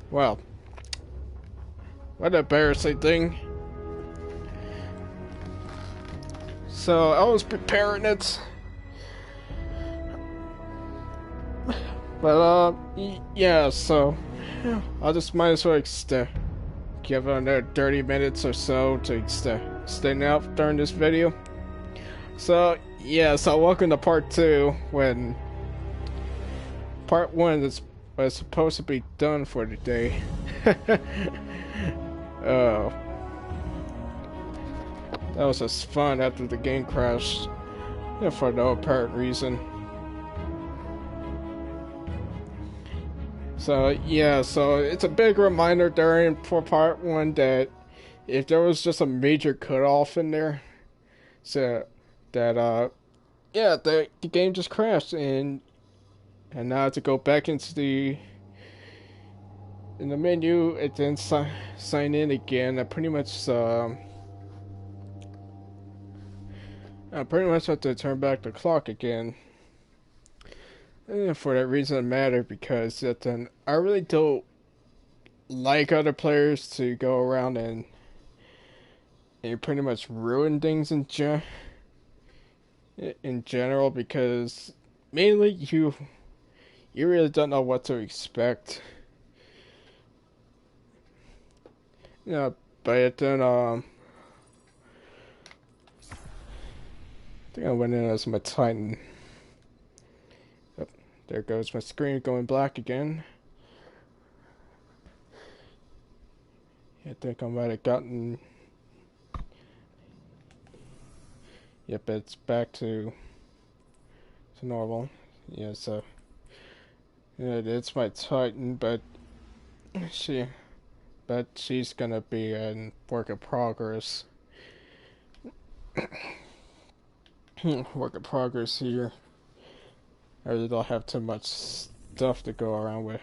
Well, what an embarrassing thing. So I was preparing it, but yeah. So I'll just might as well give it another 30 minutes or so to stay out during this video. So yeah. So welcome to part two. When part one was supposed to be done for today. Oh. That was just fun after the game crashed, for no apparent reason. So yeah, so it's a big reminder during for part one that if there was just a major cutoff in there, so that yeah, the game just crashed and now to go back into in the menu and then sign in again. I pretty much have to turn back the clock again. And for that reason, it mattered because then I really don't like other players to go around and pretty much ruin things in general because mainly you really don't know what to expect. Yeah, but then I think I went in as my Titan. Oh, there goes my screen going black again. I think I might have gotten. Yep, it's back to normal. Yeah, so yeah, it's my Titan, but she's gonna be a work in progress. Work in progress here. I really don't have too much stuff to go around with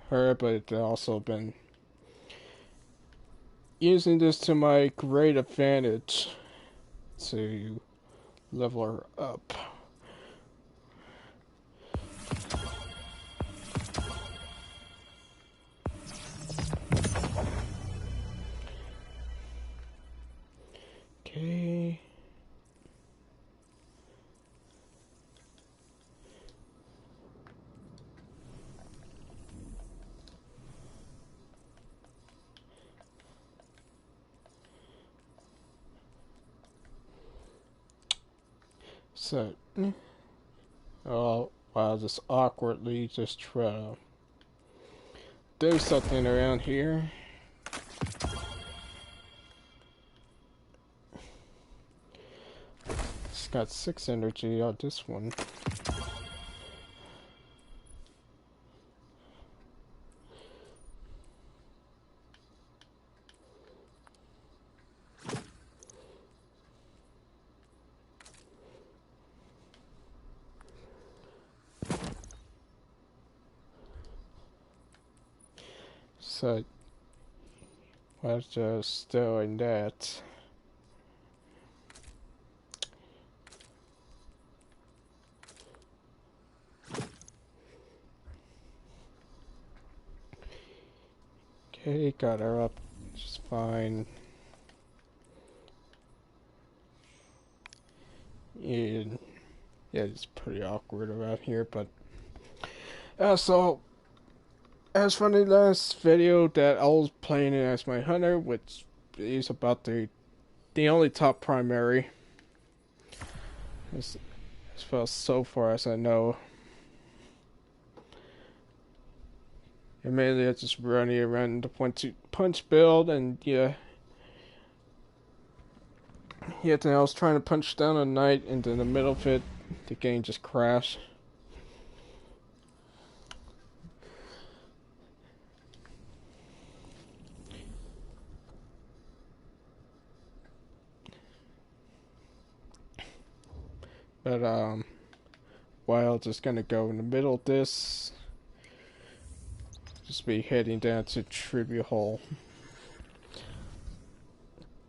her, but I've also been using this to my great advantage to level her up. Okay. So, I'll just awkwardly just try to do something around here. It's got 6 energy on this one. So, I was just doing that. Okay, got her up just fine. And yeah, it's pretty awkward around here, but so as from the last video that I was playing it as my hunter, which is about the only top primary as far so far as I know. And mainly I just running around the punch build, and yeah, then I was trying to punch down a knight, and in the middle of it, the game just crashed. But while just gonna go in the middle of this, just be heading down to Tribute Hole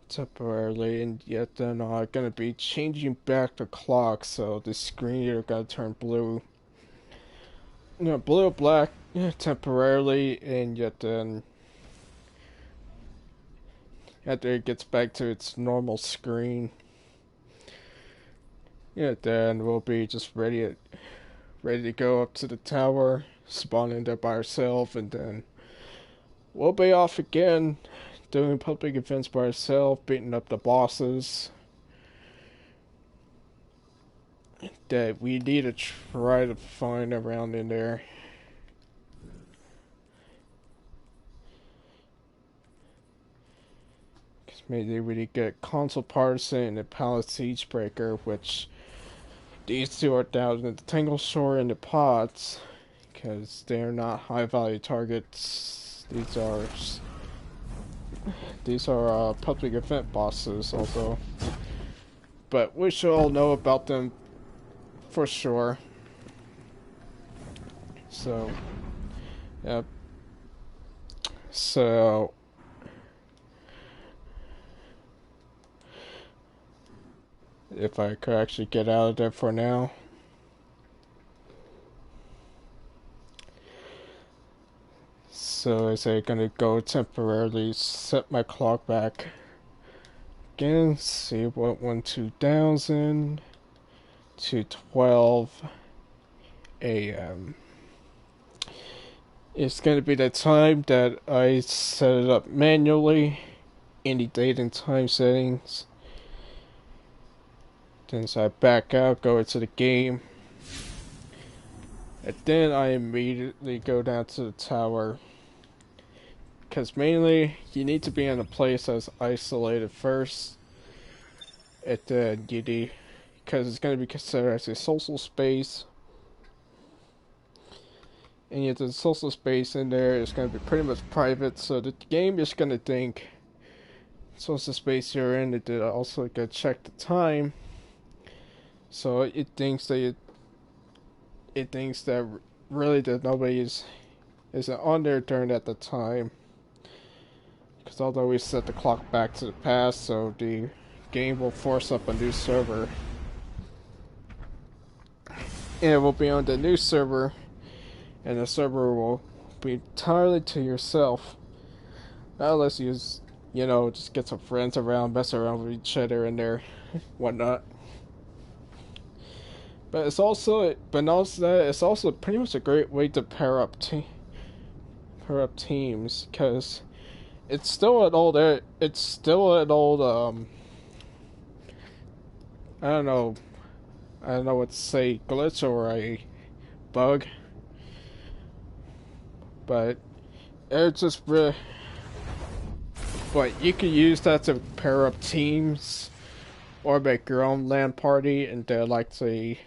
temporarily, and yet then gonna be changing back the clock, so the screen here gonna turn blue. Blue or black, yeah, temporarily, and yet then after it gets back to its normal screen, yeah, then we'll be just ready to go up to the tower, spawn in there by ourselves, and then we'll be off again, doing public events by ourselves, beating up the bosses that we need to try to find around in there. Because maybe we need to get Console Partisan and the Palace Siegebreaker, which these two are down in the Tangle Shore and the pods, because they're not high value targets. These are public event bosses, although, but we should all know about them for sure. So, yep. So, if I could actually get out of there for now. So is I gonna go temporarily set my clock back again, see what went 2000 to 12 a.m. It's gonna be the time that I set it up manually, any date and time settings. Then so I back out, go into the game, and then I immediately go down to the tower. Because mainly, you need to be in a place that's isolated first, and then you need, because it's going to be considered as a social space. And yet the social space in there is going to be pretty much private, so the game is going to think social space you're in, it did also going to check the time. So it thinks that really that nobody isn't on there during at the time. Because although we set the clock back to the past, so the game will force up a new server. And it will be on the new server, and the server will be entirely to yourself. Not unless you just get some friends around, mess around with each other in there, whatnot. But it's also pretty much a great way to pair up teams, because it's still an old I don't know what to say, glitch or a bug, but it's just really, but you can use that to pair up teams or make your own LAN party, and they're like to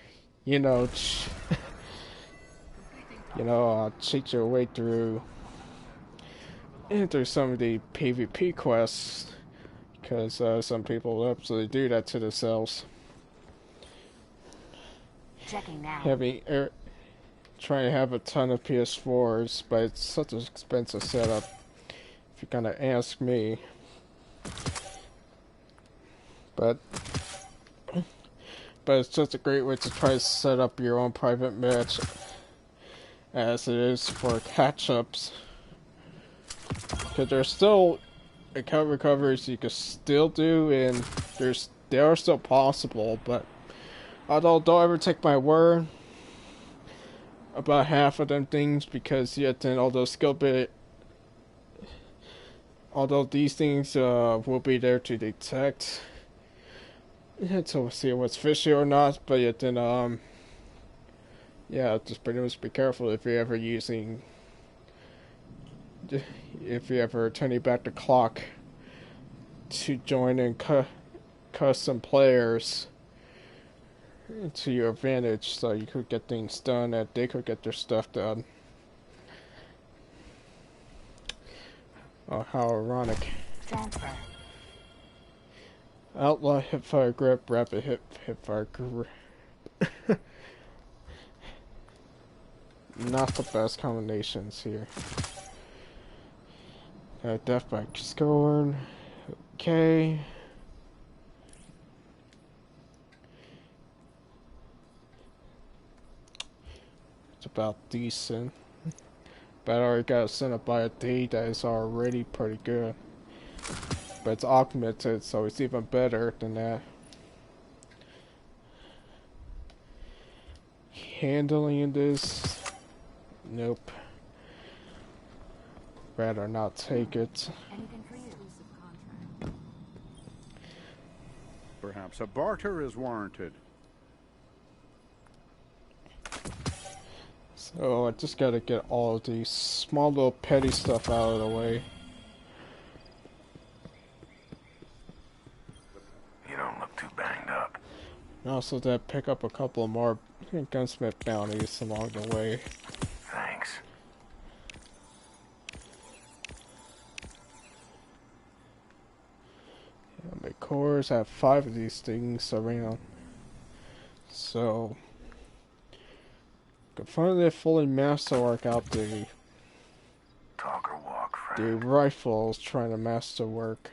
cheat your way through some of the PvP quests, because some people absolutely do that to themselves. Checking now. Trying to have a ton of PS4s, but it's such an expensive setup, if you're gonna ask me. But it's just a great way to try to set up your own private match, as it is for catch-ups. Because there's still account recoveries you can still do, and they are still possible, but although don't ever take my word about half of them things, because yet then although these things will be there to detect to see what's fishy or not, but yet then just pretty much be careful if you're ever turning back the clock to join in custom players to your advantage, so you could get things done and they could get their stuff done. Oh, how ironic. Transfer. Outlaw hipfire grip, rapid hipfire grip. Not the best combinations here. Death by Scorn. Okay. It's about decent. But I already got sent up by a D that is already pretty good. But it's augmented, so it's even better than that. Handling this? Nope. Rather not take it. Perhaps a barter is warranted. So I just gotta get all of these small little petty stuff out of the way. You don't look too banged up. And also to pick up a couple more gunsmith bounties along the way. Thanks. My cores have 5 of these things around. So can finally fully masterwork out the Talk or walk, friend. the rifles trying to masterwork.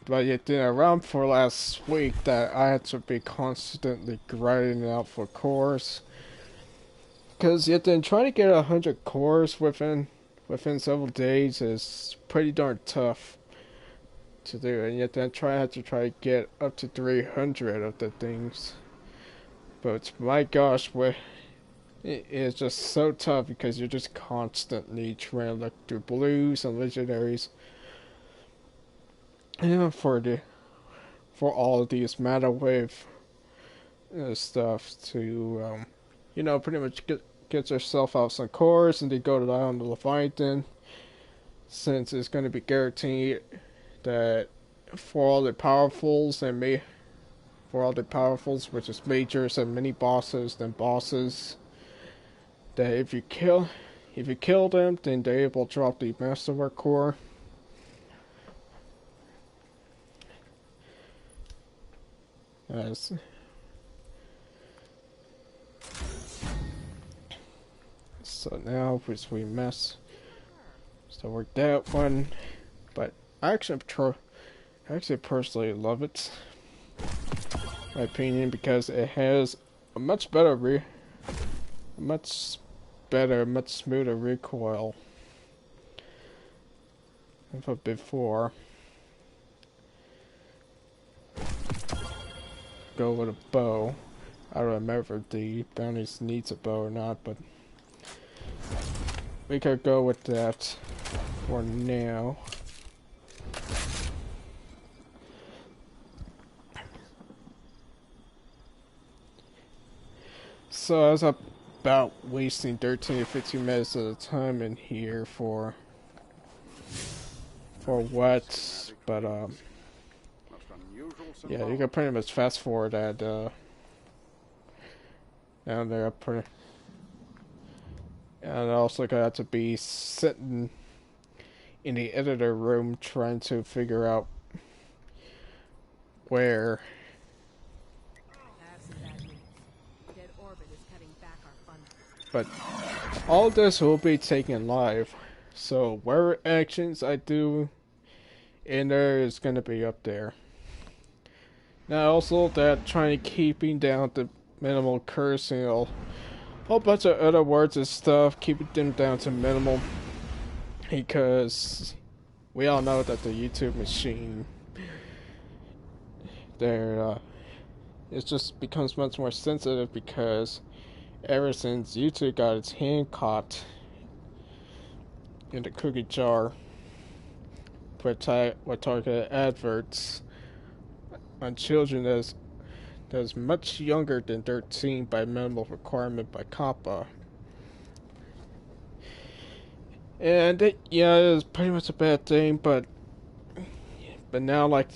But yet then around for last week that I had to be constantly grinding out for cores. Cause yet then trying to get 100 cores within several days is pretty darn tough to do, and yet then I had to try to get up to 300 of the things. But my gosh, it is just so tough because you're just constantly trying to look through blues and legendaries. And for all of these matter wave stuff to you know, pretty much get yourself out some cores and then go down to Leviathan, since it's going to be guaranteed that for all the powerfuls which is majors and mini bosses then bosses, that if you kill them, then they're able to drop the masterwork core. As so now as we so work that one, but I actually personally love it, in my opinion, because it has a much smoother recoil than before. Go with a bow. I don't remember if the Bounties needs a bow or not, but we could go with that for now. So I was about wasting 13 to 15 minutes at a time in here for what, but yeah, you can pretty much fast forward that down there. And also got to be sitting in the editor room trying to figure out where. But all this will be taken live, so whatever actions I do in there is going to be up there. Now also that trying to keeping down the minimal cursing, a whole bunch of other words and stuff, keeping them down to minimal, because we all know that the YouTube machine there it just becomes much more sensitive, because ever since YouTube got its hand caught in the cookie jar with targeted adverts on children that's much younger than 13 by minimal requirement by COPPA. And yeah, it was pretty much a bad thing, but now like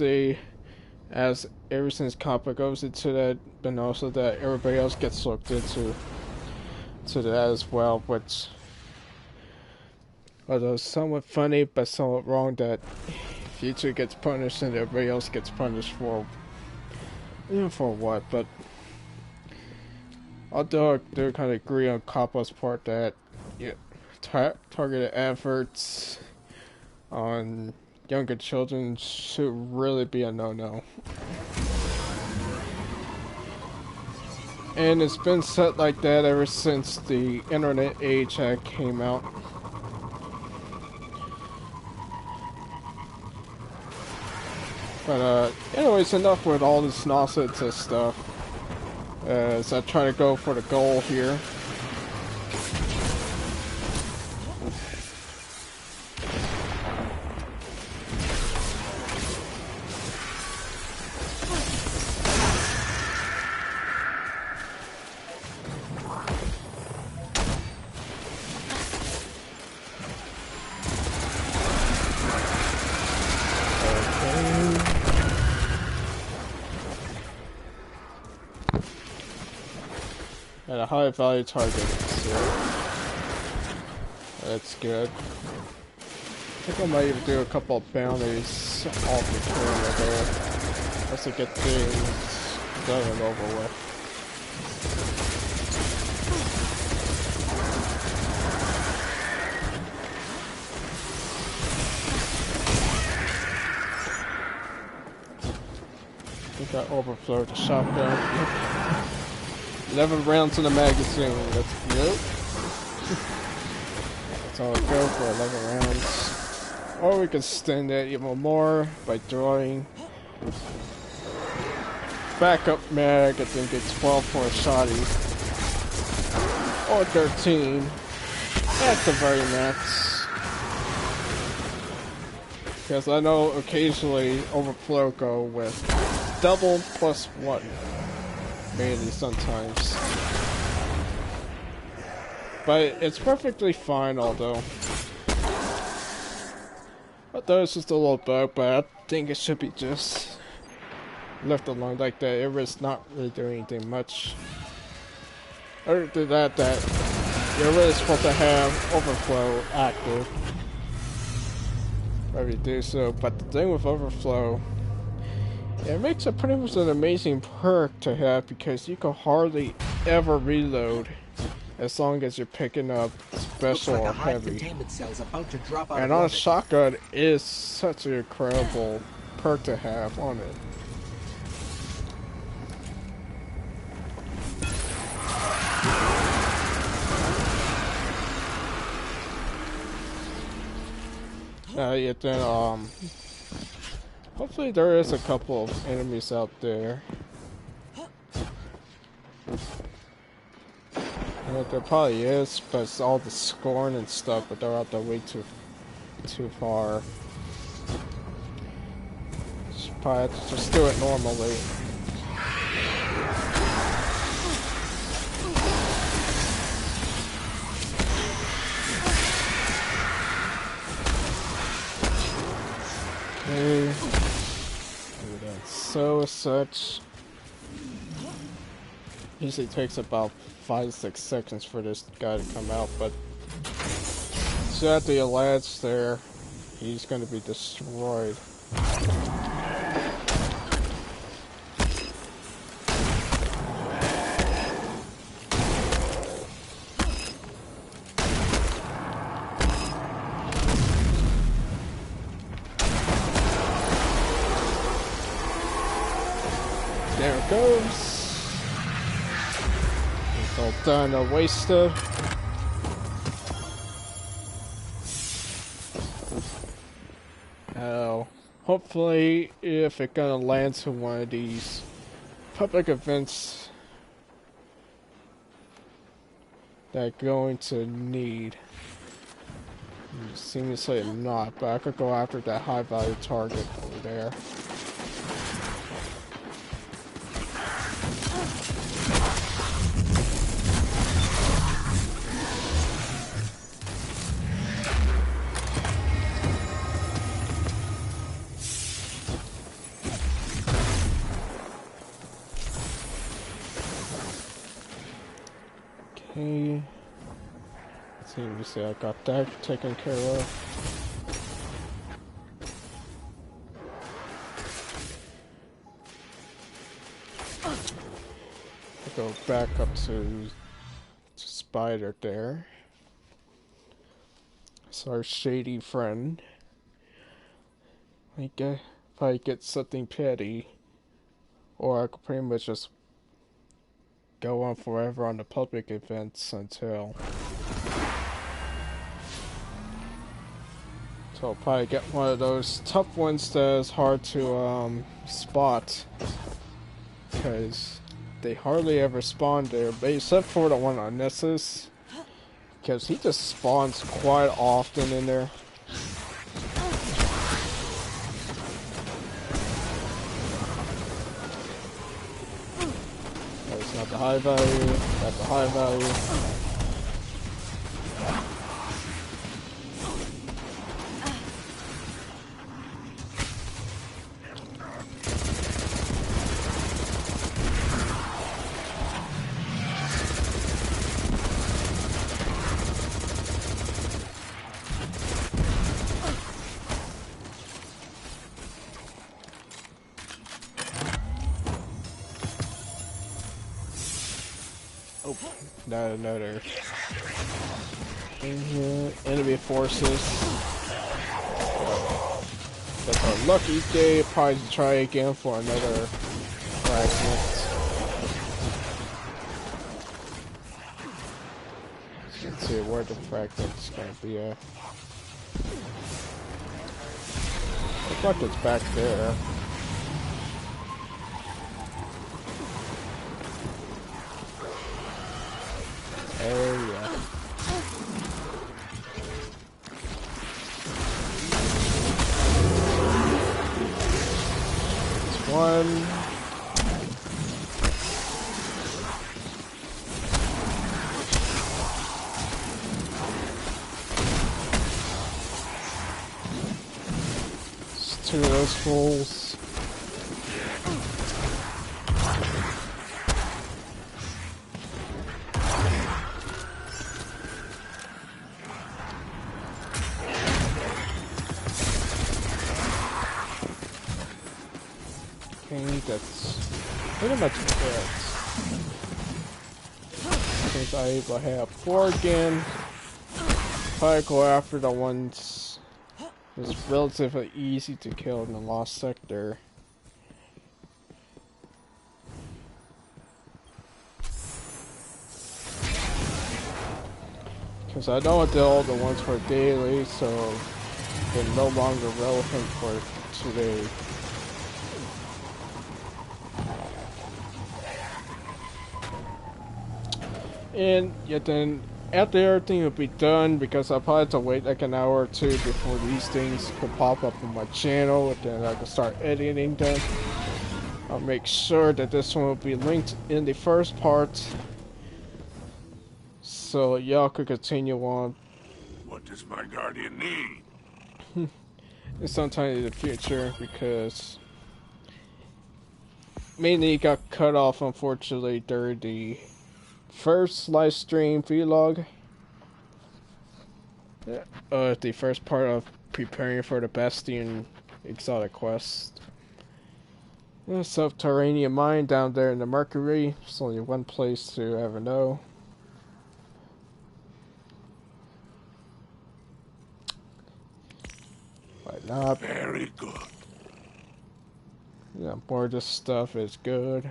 as ever since COPPA goes into that, but also that everybody else gets looked into that as well, which although somewhat funny but somewhat wrong, that if YouTube gets punished and everybody else gets punished for what. But although I do kind of agree on COPPA's part that targeted adverts on younger children should really be a no-no. And it's been set like that ever since the internet age had came out. But anyways, enough with all this nonsense and stuff. As I try to go for the goal here. At a high value target, so that's good. I think I might even do a couple of bounties off the camera there, just to get things done and over with. I think I overflowed the shotgun. 11 rounds in the magazine, that's good. That's all it goes for, 11 rounds. Or we can extend that even more by throwing backup mag. I think it's 12 for a shotty. Or 13 at the very max. Because I know occasionally overflow go with double plus 1. Mainly sometimes. But it's perfectly fine, although. I thought it was just a little bug, but I think it should be just left alone like that. It was not really doing anything much. Other than that, you're really supposed to have overflow active. Whenever you do so, but the thing with overflow, it makes it pretty much an amazing perk to have because you can hardly ever reload as long as you're picking up special or heavy. And on a shotgun is such an incredible perk to have on it. Yeah, then hopefully there is a couple of enemies out there. There probably is, but it's all the scorn and stuff, but they're out there way too far. Probably have to just do it normally. Okay. So such. Usually takes about 5-6 seconds for this guy to come out, but so at the ledge there, he's going to be destroyed. There it goes. It's all done, a wasted. Hopefully, if it gonna land to one of these public events that I'm going to need. Seems like not, but I could go after that high value target over there. Okay. Let's see, we see I got that taken care of. I'll go back up to Spider there. It's our shady friend. I guess if I get something petty, or I could pretty much just go on forever on the public events until I'll probably get one of those tough ones that is hard to spot, because they hardly ever spawn there, but except for the one on Nessus, because he just spawns quite often in there. That's not the high value, not the high value. Oh, not another in here. Enemy forces. That's our lucky day. Probably try again for another fragment. Let's see where the fragment's gonna be at. Looks like it's back there. Oh yeah. There's one. There's two of those fools. That's pretty much it. Since I will have 4 again, probably go after the ones that's relatively easy to kill in the Lost Sector. Because I know they're all the ones for daily, so they're no longer relevant for today. And yet then, after everything will be done, because I'll probably have to wait like an hour or two before these things could pop up on my channel, and then I can start editing them. I'll make sure that this one will be linked in the first part, so y'all could continue on. What does my guardian need? Sometime in the future, because mainly it got cut off unfortunately during the first live stream vlog, the first part of preparing for the Bastion exotic quest. Subterranean mine down there in the Mercury. There's only one place to ever know. Why not? Very good. Yeah, more of this stuff is good.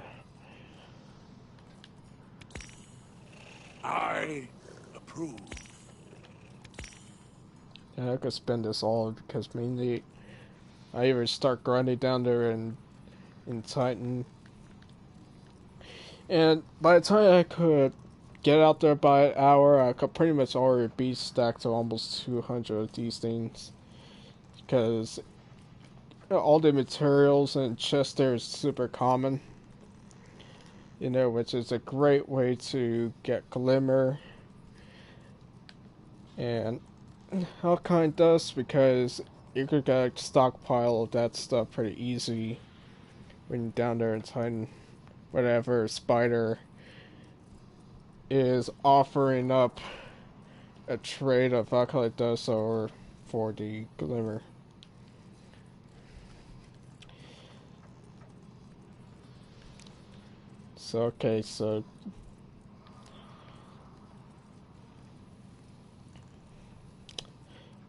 I approve. Yeah, I could spend this all because mainly I either start grinding down there in Titan, and by the time I could get out there by an hour, I could pretty much already be stacked to almost 200 of these things, because all the materials and chests there is super common, you know, which is a great way to get glimmer and all kind of dust, because you could get a stockpile of that stuff pretty easy when you're down there in Titan. Whatever spider is offering up a trade of alkali dust or for the glimmer. So okay, so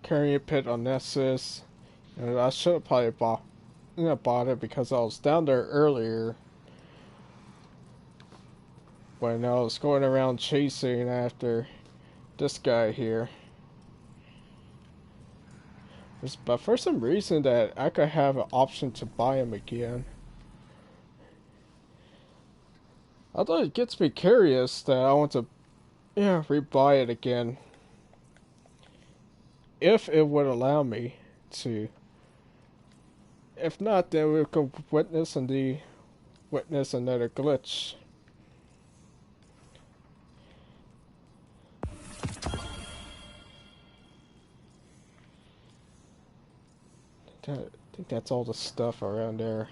carrying pit on Nessus, and I should have probably bought it because I was down there earlier. when I was going around chasing after this guy here. But for some reason that I could have an option to buy him again. Although it gets me curious that I want to, rebuy it again. If it would allow me to. If not, then we could witness another glitch. I think that's all the stuff around there.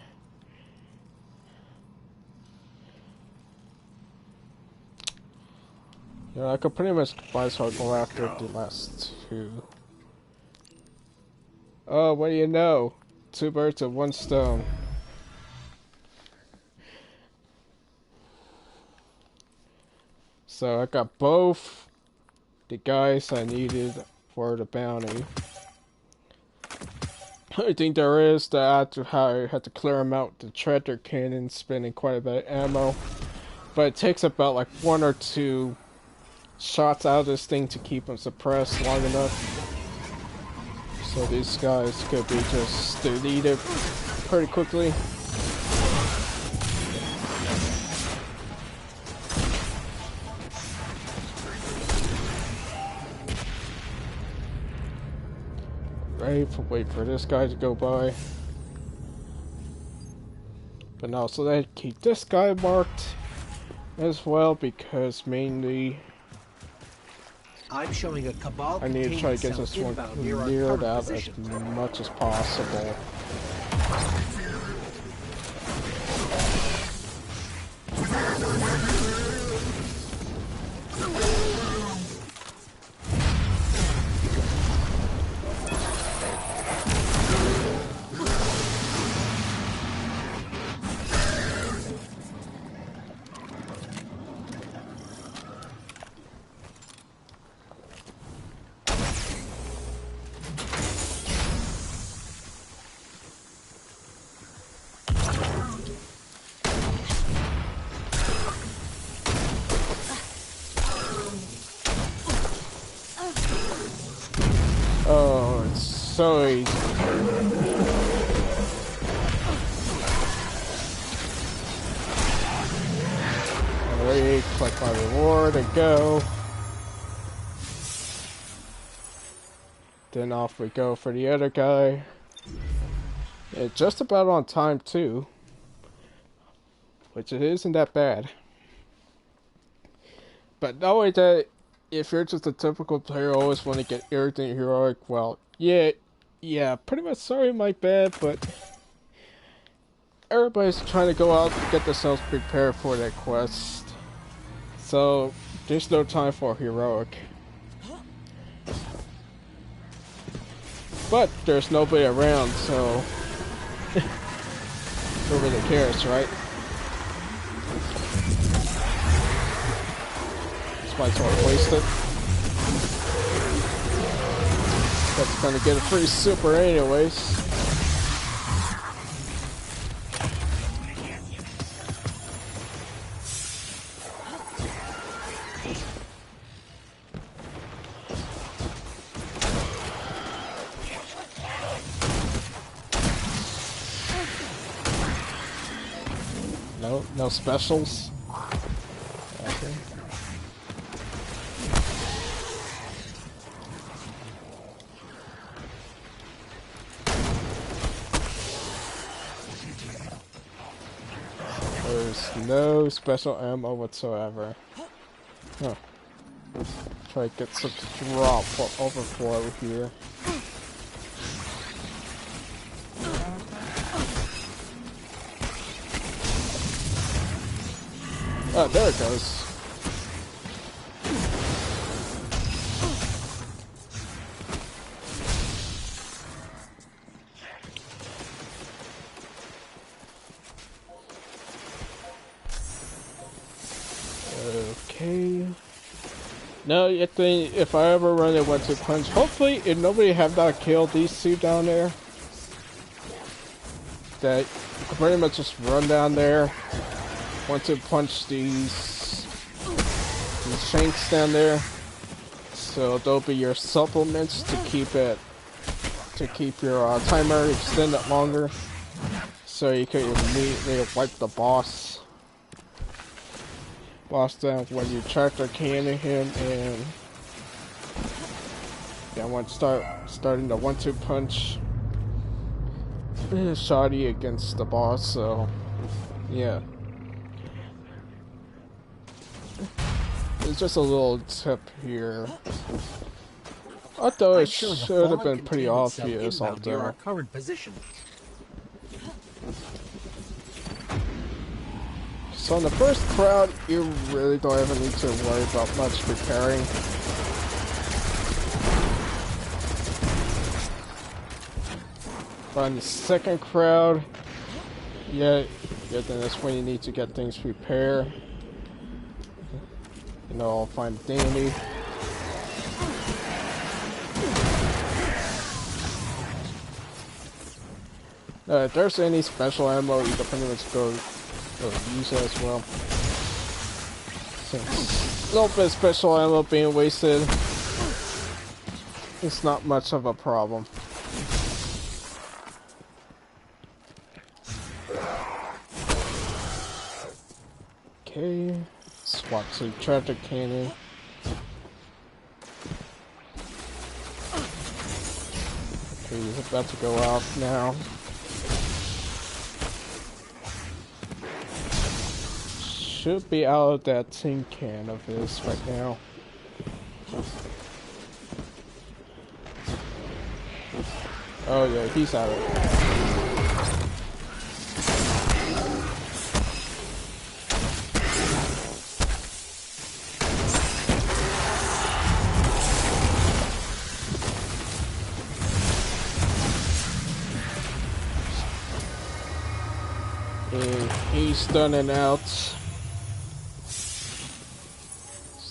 Yeah, I could pretty much might as well go after the last two. Oh, what do you know? 2 birds with 1 stone. So I got both the guys I needed for the bounty. I think there is that I had to clear them out the treasure cannon, spending quite a bit of ammo. But it takes about like 1 or 2 shots out of this thing to keep them suppressed long enough. So these guys could be just deleted pretty quickly. Wait for this guy to go by. But no, so they keep this guy marked as well because mainly I'm showing a cabal. I need to try to get this one cleared out as much as possible. Oh, it's so easy. Alright, collect my reward and go. Then off we go for the other guy. It's just about on time too. Which it isn't that bad. But not only that, if you're just a typical player, always want to get everything heroic, well, yeah, pretty much sorry, my bad, but everybody's trying to go out to get themselves prepared for that quest. So, there's no time for heroic. But there's nobody around, so who really cares, right? Might as well waste it. That's gonna get a free super anyways. No specials. Okay. There's no special ammo whatsoever. Huh. Try to get some drop for overflow here. Oh, there it goes. Okay. Now, if I ever run a 1-2 punch, hopefully, if nobody have not killed these two down there, that you can pretty much just run down there, 1-2 punch these shanks down there. So they'll be your supplements to keep your timer extended longer. So you can immediately wipe the boss down when you tractor cannon him, and yeah, once starting the 1-2 punch shoddy against the boss. So yeah, it's just a little tip here. Although it should have been pretty obvious, near our current position. So in the first crowd, you really don't ever need to worry about much preparing. But in the second crowd, yeah, then that's when you need to get things prepared. You know, find dandy. If there's any special ammo, you can pretty much go use it as well. Since a little bit of special ammo being wasted, it's not much of a problem. Okay, swap to tractor cannon. Okay, he's about to go off now. Should be out of that tin can of his right now. Oh yeah, he's out of it. And he's done and out.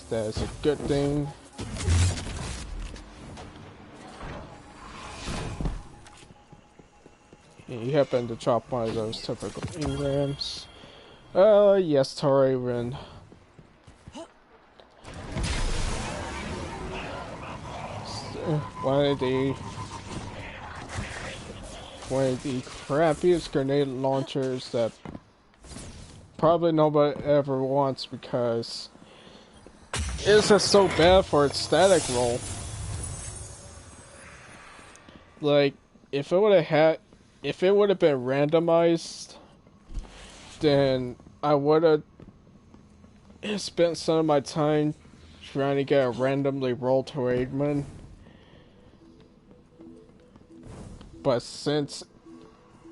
That's a good thing. You happen to drop one of those typical engrams. Yes, Tori Rin. One of the crappiest grenade launchers that probably nobody ever wants, because it's just so bad for its static roll. Like, if it would have been randomized, then I would have spent some of my time trying to get a randomly rolled Raidman. But since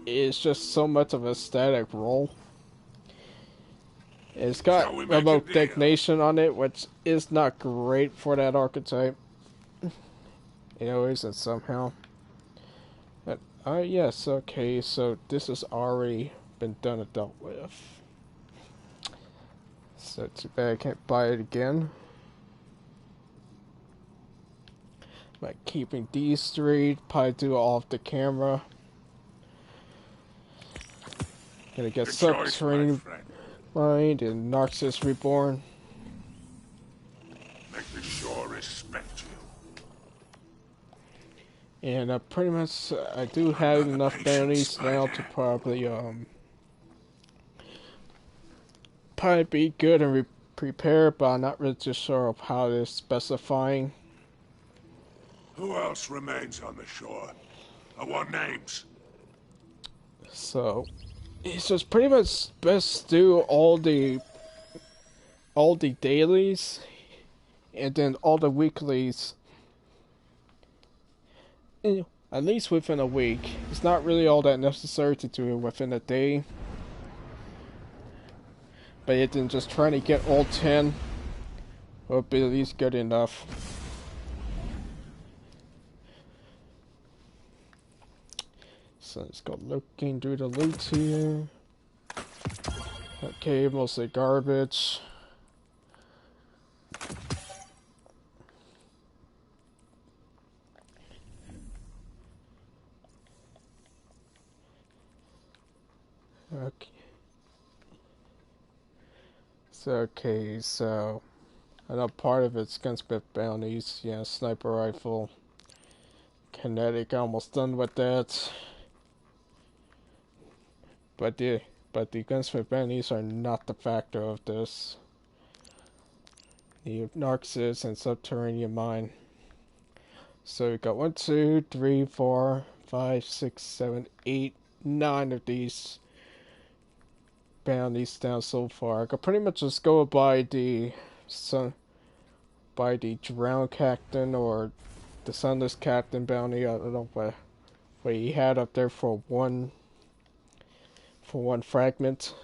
it's just so much of a static roll, it's got remote detonation on it, which is not great for that archetype. It always is somehow. But, yes, okay, so this has already been done and dealt with. So too bad I can't buy it again. By keeping these three, probably do off the camera. Gonna get Subterranean Mind and Narcissus Reborn. Make the shore respect you. And pretty much I do have enough bounties now to probably be good and prepared, but I'm not really too sure of how they're specifying. Who else remains on the shore? I want names. So it's just pretty much best do all the dailies and then all the weeklies, at least within a week. It's not really all that necessary to do it within a day, but then just trying to get all 10 will be at least good enough. So let's go looking through the loot here. Okay, mostly garbage. Okay. So I know part of it's gunsmith bounties, yeah, sniper rifle, kinetic, almost done with that. But the gunsmith bounties are not the factor of this. The Narcissus and subterranean mine. So we got 1, 2, 3, 4, 5, 6, 7, 8, 9 of these bounties down so far. I could pretty much just go by the drowned captain or the sunless captain bounty. I don't know what he had up there for one fragment.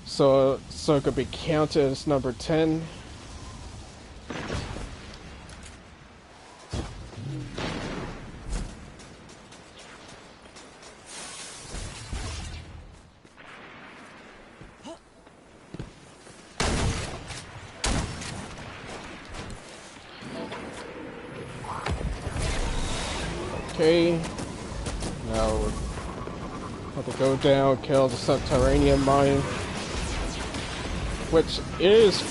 So it could be counted as number 10. Okay, now we have to go down, kill the subterranean mine, which is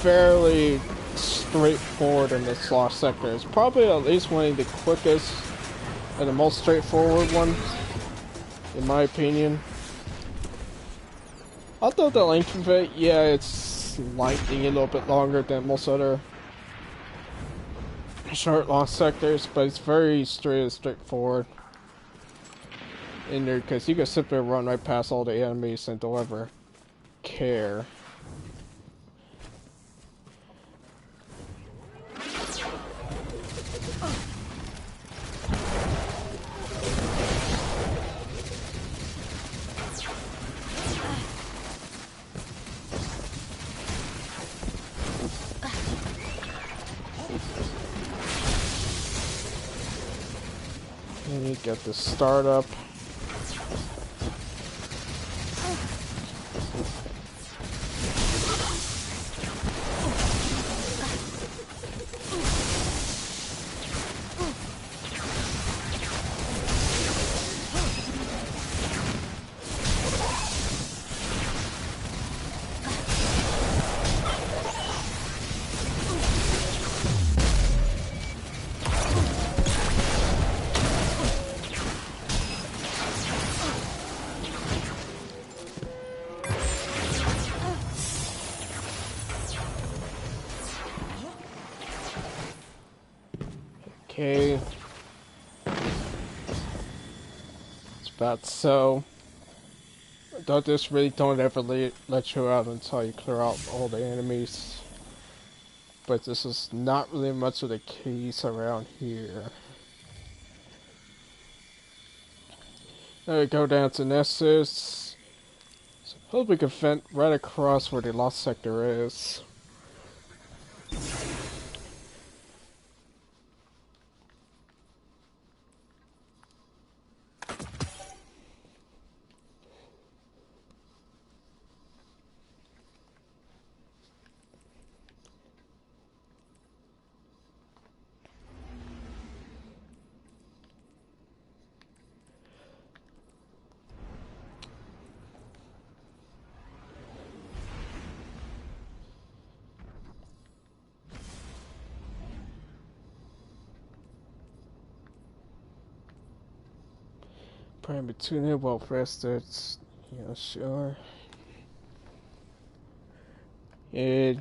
fairly straightforward in this lost sector. It's probably at least one of the quickest and the most straightforward ones, in my opinion. Although the length of it, yeah, it's slightly a little bit longer than most other short lost sectors, but it's very straightforward in there because you can simply run right past all the enemies and don't ever care. Let me get the startup. Okay. It's about so. This really don't ever let you out until you clear out all the enemies. But this is not really much of the case around here. Now we go down to Nessus. Suppose we can vent right across where the lost sector is. Probably too near, well rested. Yeah, sure. Yeah,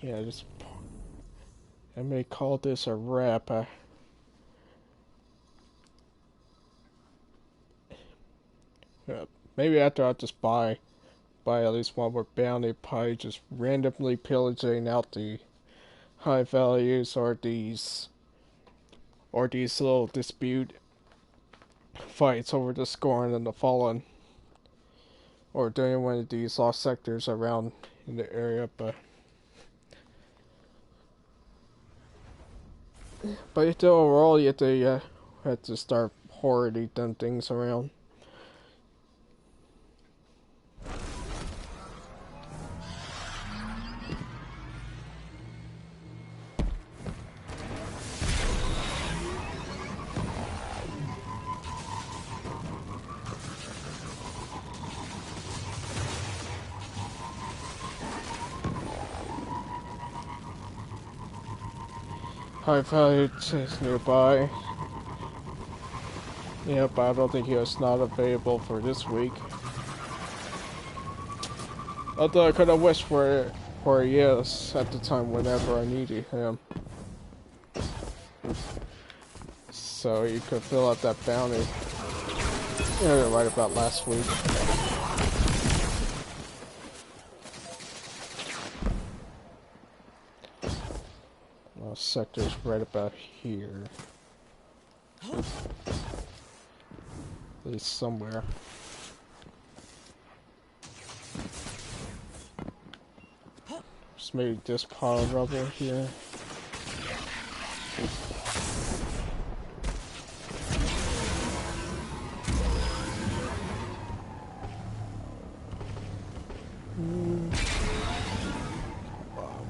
just I may call this a wrap. Maybe after I'll just buy at least one more bounty, probably just randomly pillaging out the high values or these little dispute fights over the Scorn and the Fallen, or doing one of these lost sectors around in the area, but overall you have to start hoarding them things around. High value is nearby. Yeah, but I don't think he was not available for this week. Although I could have wished for where he is at the time whenever I needed him. So you could fill out that bounty. Yeah, right about last week. Well, sector's right about here. At least somewhere. Just maybe this pile of rubble here.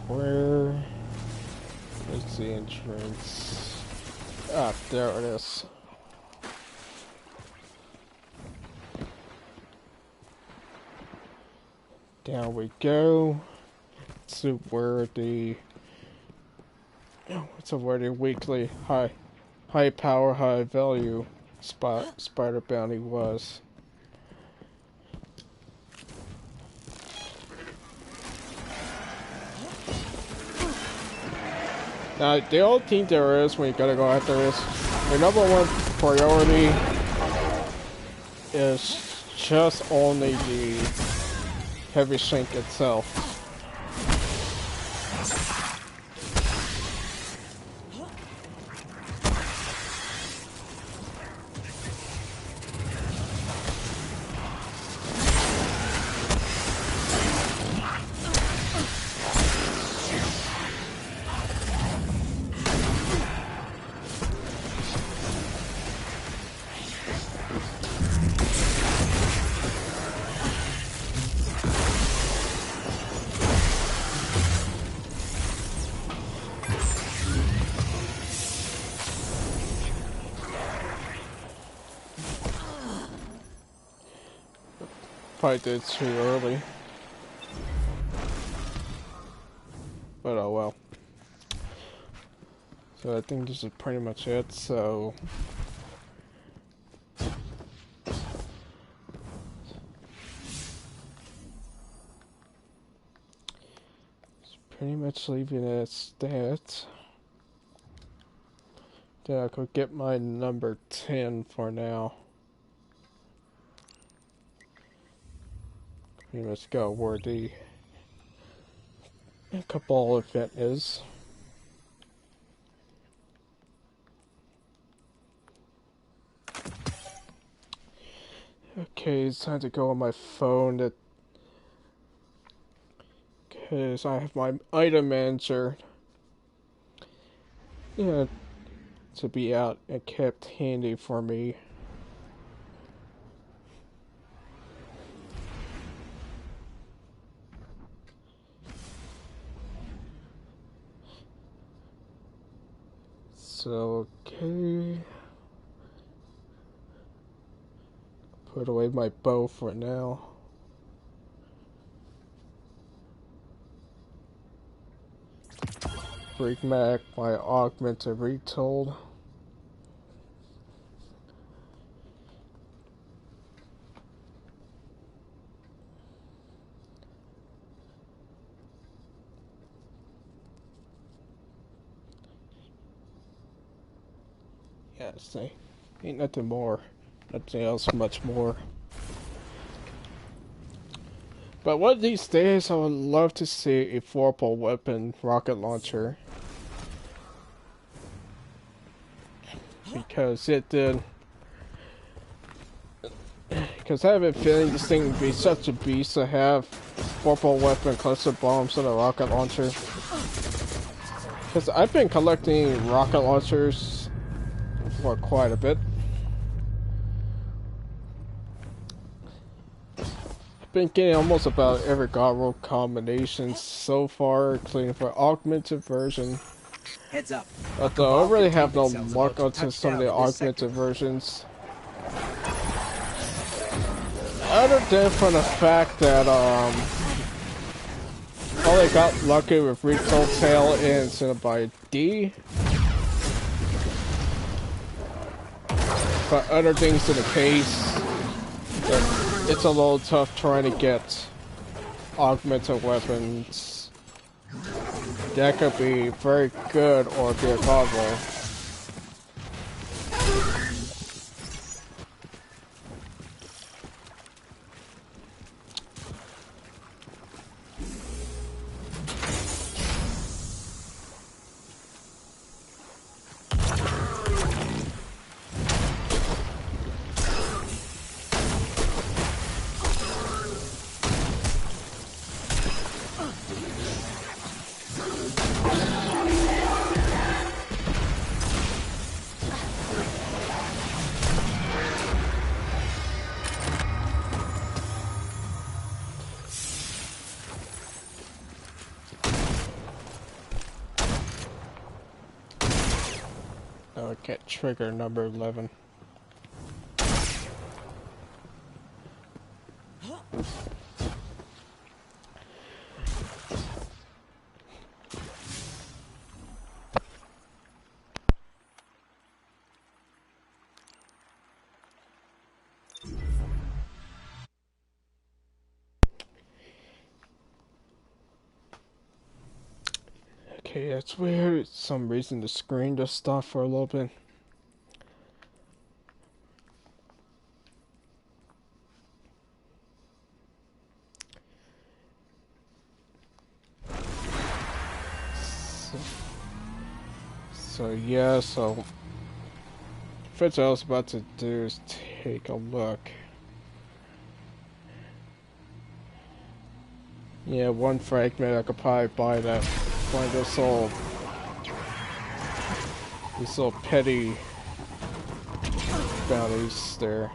Where is the entrance? Ah, there it is. Down we go. To where the where the weekly high power, high value spider bounty was. Now, the only thing there is when you gotta go after this, your number one priority is just only the heavy sink itself. Probably did too early. But oh well. So I think this is pretty much it, so pretty much leaving it as that. Then I could get my number 10 for now. Let's go where the Cabal event is. Okay, it's time to go on my phone because I have my item manager to be out and kept handy for me. So, okay. Put away my bow for now. Bring back my augmented retold. Yeah, see, ain't nothing more. Nothing else much more. But one of these days I would love to see a 4-pole weapon rocket launcher. Because it did. Because I have a feeling this thing would be such a beast to have 4-pole weapon, cluster bombs, and a rocket launcher. Because I've been collecting rocket launchers for quite a bit. Been getting almost about every god roll combination so far, including for augmented version. Heads up. Although I really have no luck onto some of the augmented versions. Other than for the fact that only got lucky with Retold Tail instead by D. But other things in the case, it's a little tough trying to get augmented weapons. That could be very good or be a combo. Okay, trigger number 11. Okay, that's weird. Some reason the screen just stopped for a little bit. So what I was about to do is take a look. Yeah, one fragment I could probably buy that. Find these little petty bounties there.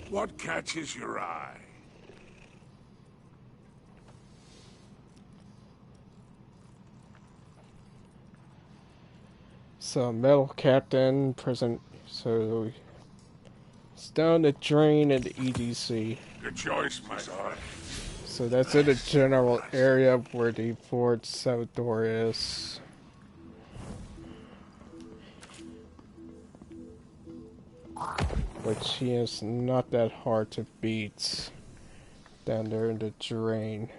What catches your eye? So, metal captain, prison. So, it's down the drain in the EDC. Good choice, my son. So, that's in the general area where the Fort Salvador is. Which is not that hard to beat down there in the drain.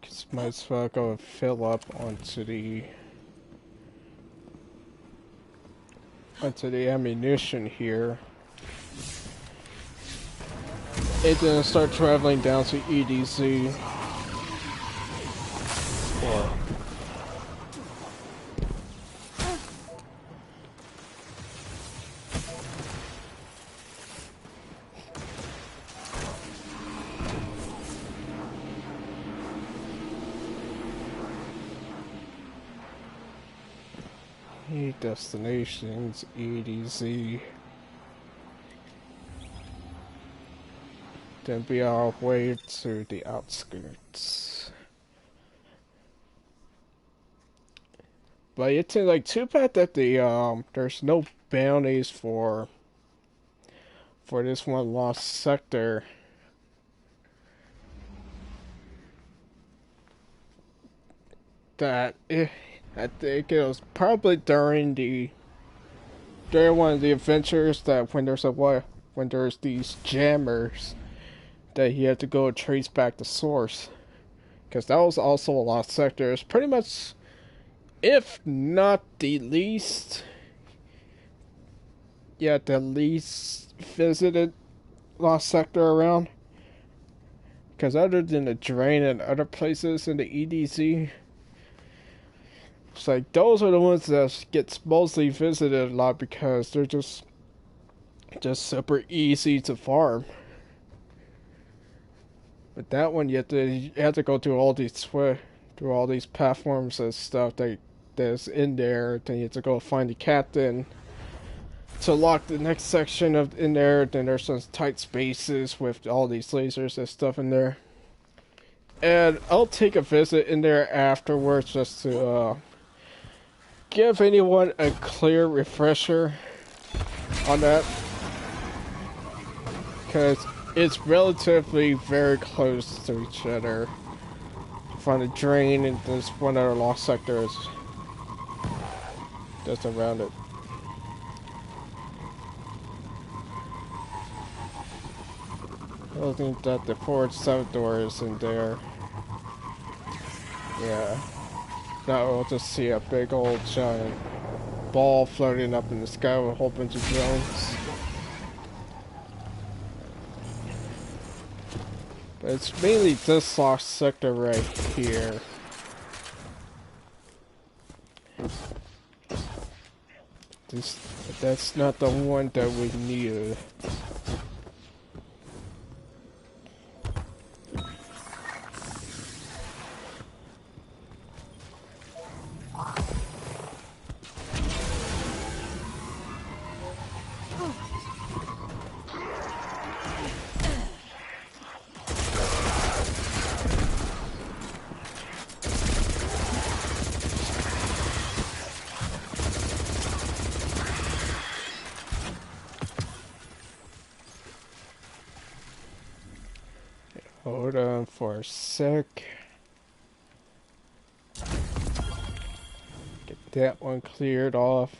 Just might as well go and fill up onto the ammunition here. And then start traveling down to EDC. Or destinations, EDZ. Then be our way to the outskirts. But it's like too bad that the there's no bounties for this one lost sector. I think it was probably during one of the adventures that when there's these jammers that he had to go and trace back the source, because that was also a lost sector. It's pretty much, if not the least visited lost sector around. Because other than the drain and other places in the EDZ, it's like those are the ones that gets mostly visited a lot because they're just super easy to farm. But that one you have to go through all these platforms and stuff that that's in there. Then you have to go find the captain to lock the next section of in there. Then there's some tight spaces with all these lasers and stuff in there. And I'll take a visit in there afterwards just to give anyone a clear refresher on that, because it's relatively very close to each other. Find a drain and there's one other lost sector that's around it. I don't think that the forward south door is in there. Yeah. Now we'll just see a big old giant ball floating up in the sky with a whole bunch of drones. But it's mainly this lost sector right here. That's not the one that we needed. Hold on for a sec. Get that one cleared off.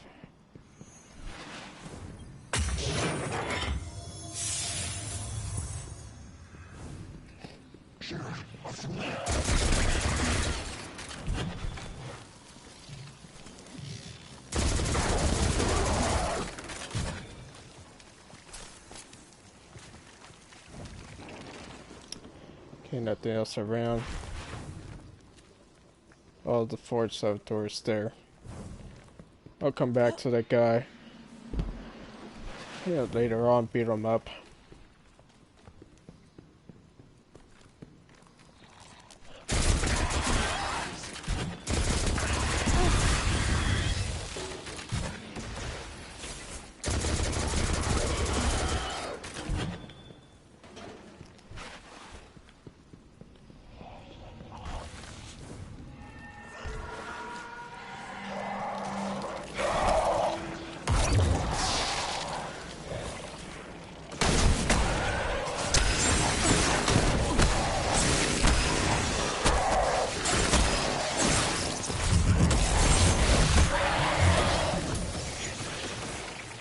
Okay, nothing else around. Oh, the forge sub door's there. I'll come back to that guy. Yeah, later on, beat him up.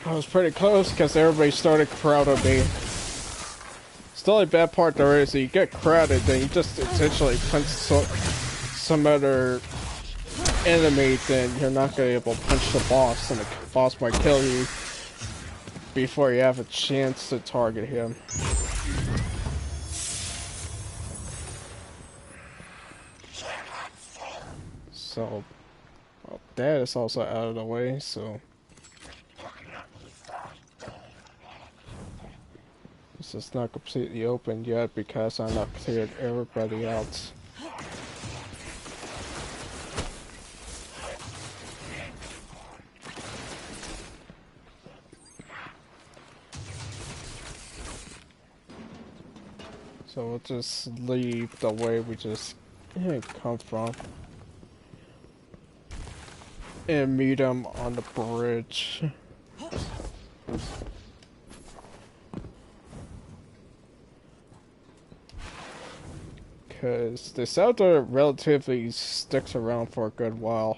I was pretty close because everybody started crowding me. It's the only bad part there is that you get crowded, then you just essentially punch some other enemy, then you're not going to be able to punch the boss, and the boss might kill you before you have a chance to target him. So, well, that is also out of the way, so... It's not completely open yet because I'm not cleared everybody else. So we'll just leave the way we just come from and meet them on the bridge. Because this outdoor relatively sticks around for a good while.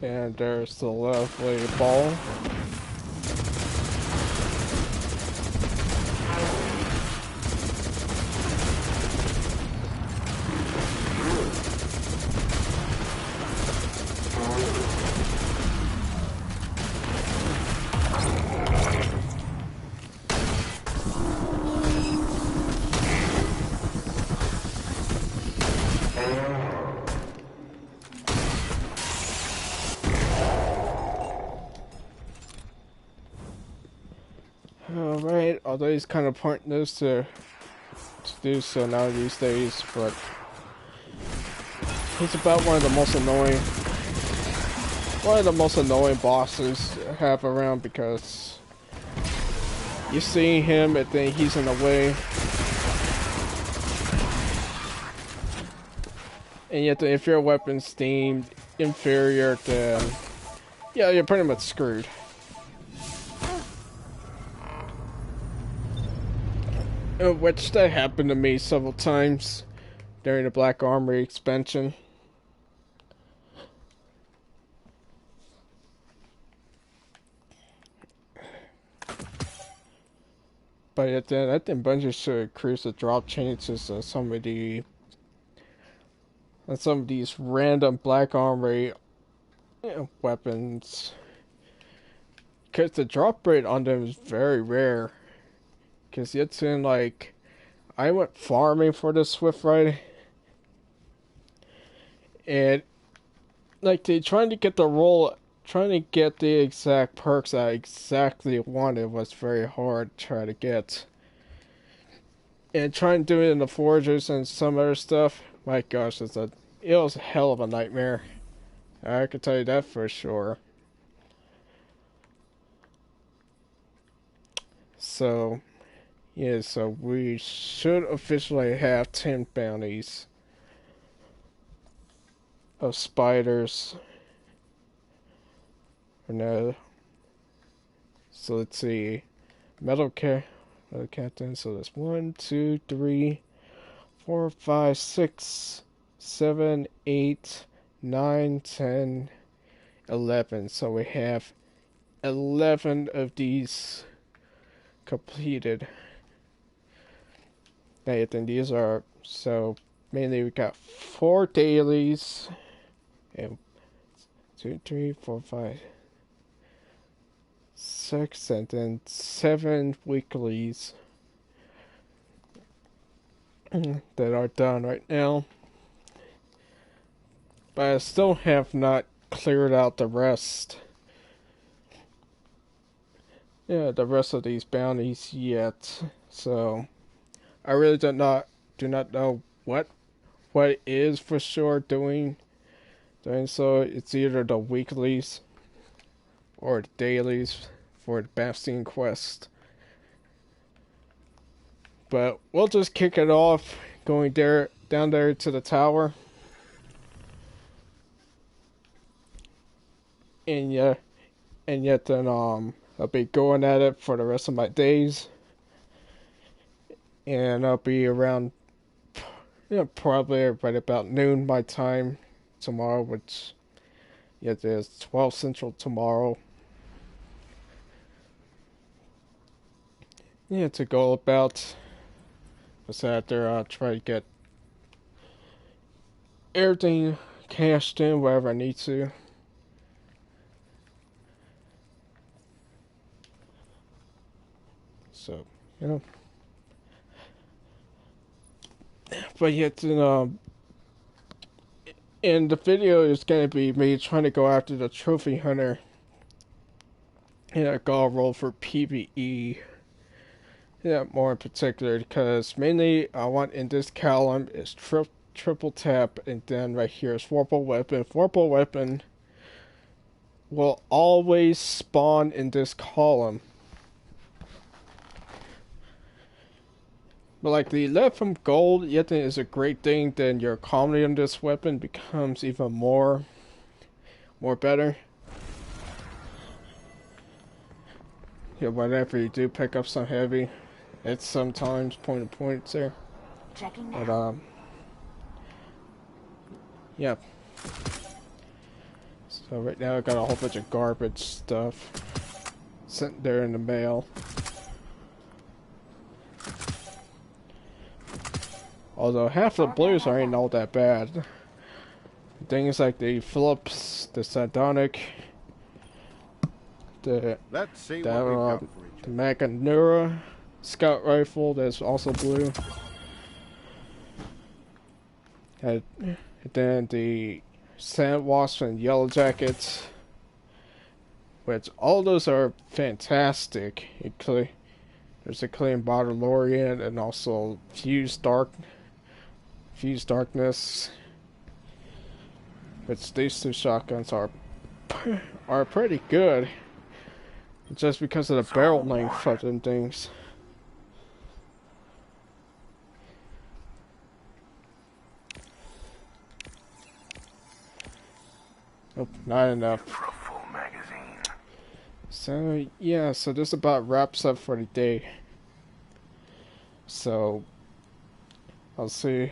And there's the lovely ball. Alright, although he's kind of pointless to do so now these days, but he's about one of the most annoying bosses to have around, because you see him and then he's in the way, and yet if your weapon's deemed inferior, then yeah, you're pretty much screwed. Which that happened to me several times during the Black Armory expansion. But then I think Bungie should increase the drop chances on some of these random Black Armory weapons, because the drop rate on them is very rare. Because it's in, like, I went farming for the Swift Ride, and like trying to get the exact perks I exactly wanted was very hard to try to get. And trying to do it in the forges and some other stuff, my gosh, it was a hell of a nightmare. I can tell you that for sure. So yeah, so we should officially have 10 bounties of spiders. Or no. So let's see. Metal captain. So that's 1, 2, 3, 4, 5, 6, 7, 8, 9, 10, 11. So we have 11 of these completed. Then these are, so mainly we got 4 dailies and 2, 3, 4, 5, 6, and then 7 weeklies that are done right now. But I still have not cleared out the rest. Yeah, the rest of these bounties yet. So I really do not know what it is for sure doing so. It's either the weeklies or the dailies for the bastion quest. But we'll just kick it off going down there to the tower. And yet then I'll be going at it for the rest of my days. And I'll be around, probably right about noon my time tomorrow, which, there's 12 Central tomorrow. Yeah, to go about, what's out there, I'll try to get everything cashed in wherever I need to. So, but yet, and the video is going to be me trying to go after the trophy hunter. And I got a roll for PvE. Yeah, more in particular, because mainly I want in this column is triple tap, and then right here is Vorpal Weapon. Vorpal Weapon will always spawn in this column. But like the 11 from gold, yet is a great thing. Then your economy on this weapon becomes even more better. Yeah, whenever you do pick up some heavy, it's sometimes point to points there. Checking now. But yeah. So right now I got a whole bunch of garbage stuff sent there in the mail. Although half the blues ain't all that bad. Things like the Phillips, the Sardonic, the Maganura Scout Rifle that's also blue. And then the Sand Wasp and Yellow Jackets, which all those are fantastic, There's a clean Battleorian and also Fused Darkness. Which these two shotguns are pretty good. Just because of the barrel length of them things. Oh, not enough. For a full magazine. So yeah, so this about wraps up for the day. So I'll see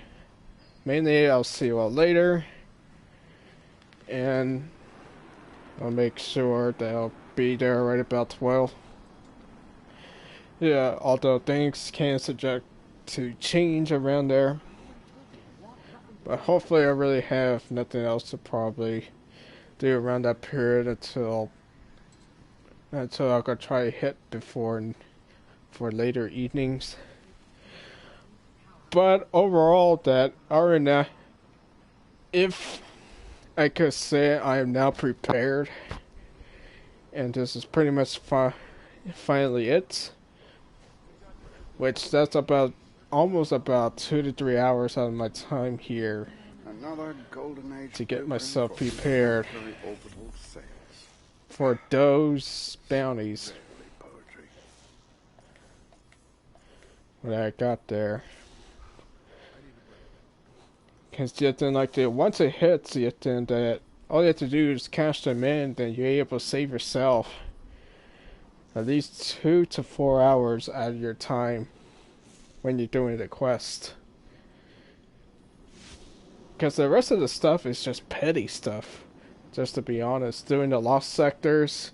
you all later. And I'll make sure that I'll be there right about 12. Yeah, although things can subject to change around there. But hopefully I really have nothing else to probably do around that period until I'll go try to hit before for later evenings. But overall, other than that, if I could say I am now prepared, and this is pretty much finally it, which that's almost about 2 to 3 hours out of my time here. Another golden age To get blueprint myself for prepared planetary orbital sails. for those bounties Poetry. that I got there. Because then, once it hits, then that all you have to do is cash them in, then you're able to save yourself at least 2 to 4 hours out of your time when you're doing the quest. Because the rest of the stuff is just petty stuff, just to be honest. Doing the lost sectors,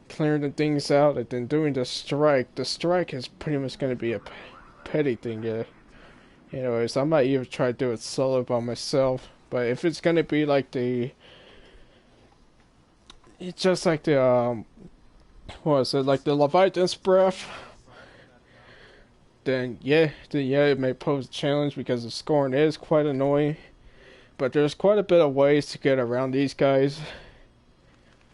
clearing the things out, and then doing the strike. The strike is pretty much going to be a petty thing, yeah. Anyways, I might even try to do it solo by myself. But if it's going to be like it's just like what is it, like the Leviathan's Breath, then yeah, it may pose a challenge because the scoring is quite annoying. But there's quite a bit of ways to get around these guys.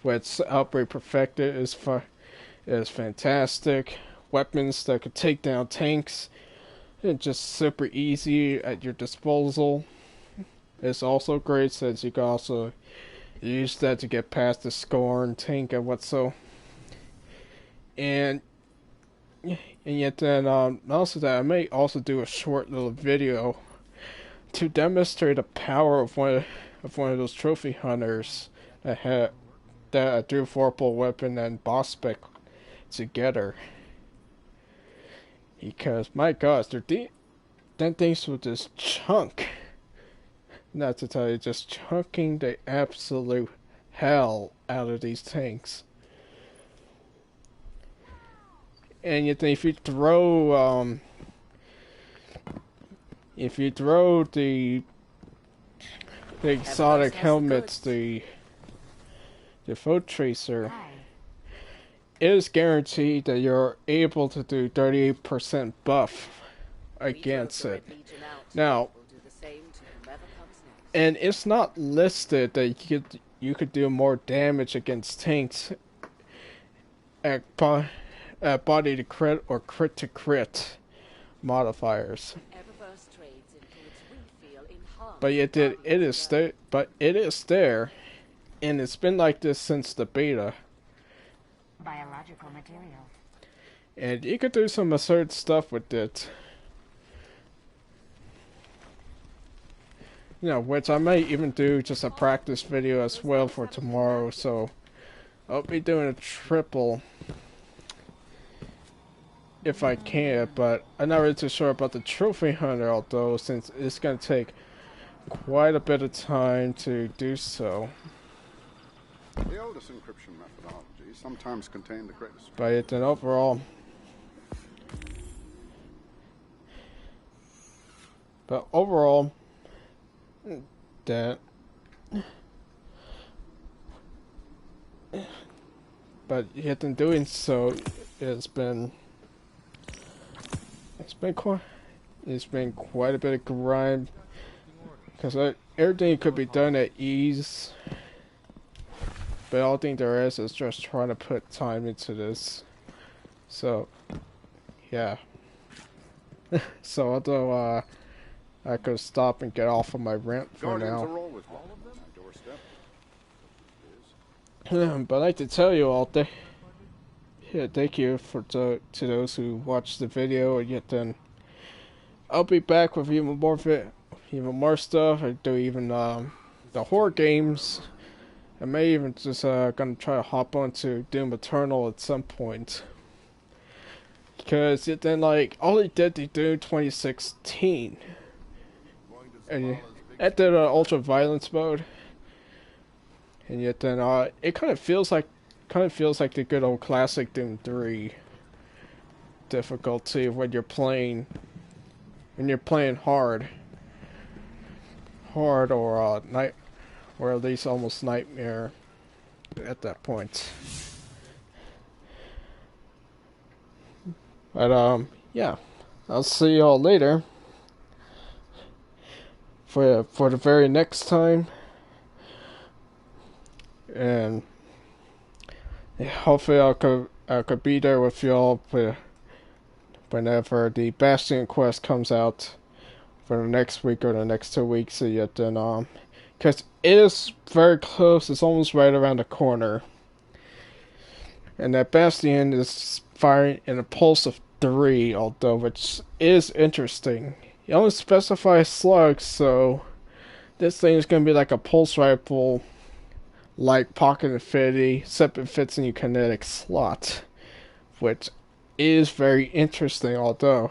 Which Outbreak Perfected is fantastic. Weapons that could take down tanks, it's just super easy at your disposal. It's also great since you can also use that to get past the scorn tank and what so. And yet then also that I may also do a short little video to demonstrate the power of one of those trophy hunters that do vorpal weapon and boss spec together. Because my gosh, them things will just chunk. Not to tell you, just chunking the absolute hell out of these tanks. And yet if you throw the exotic helmets, the foot tracer, it is guaranteed that you're able to do 38% buff against it. Now, and it's not listed that you could do more damage against tanks at body to crit or crit to crit modifiers. But it is there, and it's been like this since the beta. Biological material. And you could do some absurd stuff with it. Which I might even do just a practice video as well for tomorrow, so I'll be doing a triple if I can, but I'm not really too sure about the trophy hunter, although, since it's going to take quite a bit of time to do so. The oldest encryption methodologies sometimes contain the greatest. But then overall, that. But yet in doing so, it's been quite a bit of grind, because everything could be done at ease, but all I think there is just trying to put time into this. So yeah. So although I could stop and get off of my rant for Guardians now. are always welcome at my doorstep. But I'd like to tell you all that, yeah, thank you to those who watched the video, and yet then I'll be back with even more stuff. I do even the horror games. I may even just gonna try to hop onto Doom Eternal at some point. Because then, like, all they did to Doom 2016, and it did ultra violence mode, and yet then it kind of feels like the good old classic Doom 3 difficulty when you're playing hard or night, or at least almost nightmare at that point. But yeah, I'll see y'all later for the very next time, and yeah, hopefully I could be there with y'all whenever the Bastion quest comes out for the next week or the next 2 weeks. So yet then because it is very close, it's almost right around the corner, and that Bastion is firing in a pulse of 3, although, which is interesting. You only specify slugs, so this thing is going to be like a pulse rifle, like Pocket Infinity, except it fits in your kinetic slot, which is very interesting, although.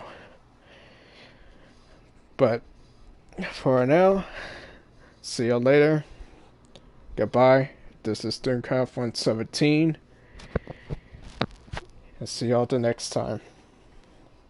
But for now, see you later. Goodbye. This is Doomcraft 117. And see y'all the next time.